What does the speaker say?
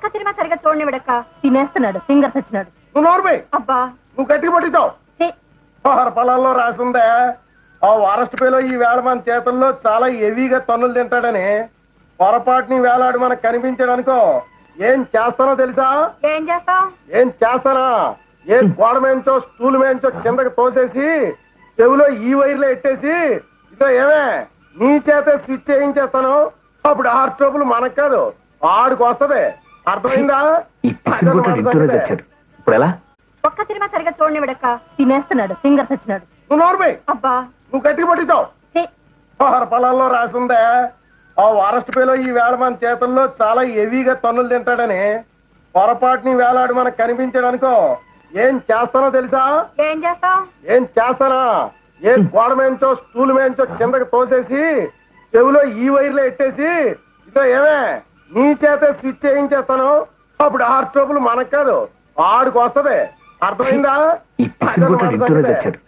ఒక్క సినిమా సరిగా చూడనివిడక్క తినేస్తున్నాడు ఫింగర్స్ వచ్చినాడు. నువ్వు నోర్మి, అబ్బా నువ్వు గట్టిగా పట్టించావు. ఛీ, ఆహార పొలాల్లో రాసిందే ఆ వారస్ట్ పేలో ఈ వేళ మన చేతుల్లో చాలా హెవీగా తన్నులు తింటాడని పొరపాటుని వేలాడు మనకు కనిపించాడనుకో ఏం చేస్తానో తెలుసా? ఏం చేస్తావ్? ఏం చేస్తానా, ఏ గోడ మేంచో స్టూల్ మేంచో కిందకి తోసేసి చెవిలో ఈ వైర్లో ఎట్టేసి ఇదో ఏమే నీ చేతే స్విచ్ చేయించేస్తాను. అప్పుడు హార్ట్ ట్రబుల్ మనకు కాదు ఆడికి వస్తది. అర్థమైందా? ఇప్పుడు ఎలా? ఒక్క సినిమా సరిగా చూడనివిడక్క తినేస్తున్నాడు ఫింగర్స్ వచ్చినాడు. నువ్వు నోర్మి, అబ్బా నువ్వు గట్టిగా పట్టించావు. ఛీ, ఆహార పొలాల్లో రాసిందే ఆ వారస్ట్ పేలో ఈ వేళ మన చేతుల్లో చాలా హెవీగా తన్నులు తింటాడని పొరపాటుని వేలాడు మనకు కనిపించాడనుకో ఏం చేస్తానో తెలుసా? ఏం చేస్తావ్? ఏం చేస్తానా, ఏ గోడ మేంచో స్టూల్ మేంచో కిందకి తోసేసి చెవిలో ఈ వైర్లో ఎట్టేసి ఇదో ఏమే నీ చేతే స్విచ్ చేయించేస్తాను. అప్పుడు హార్ట్ ట్రబుల్ మనకు కాదు ఆడికి వస్తది. అర్థమైందా? ఈ పిచ్చి కొట్టాడు ఇంట్లోనే చచ్చాడు.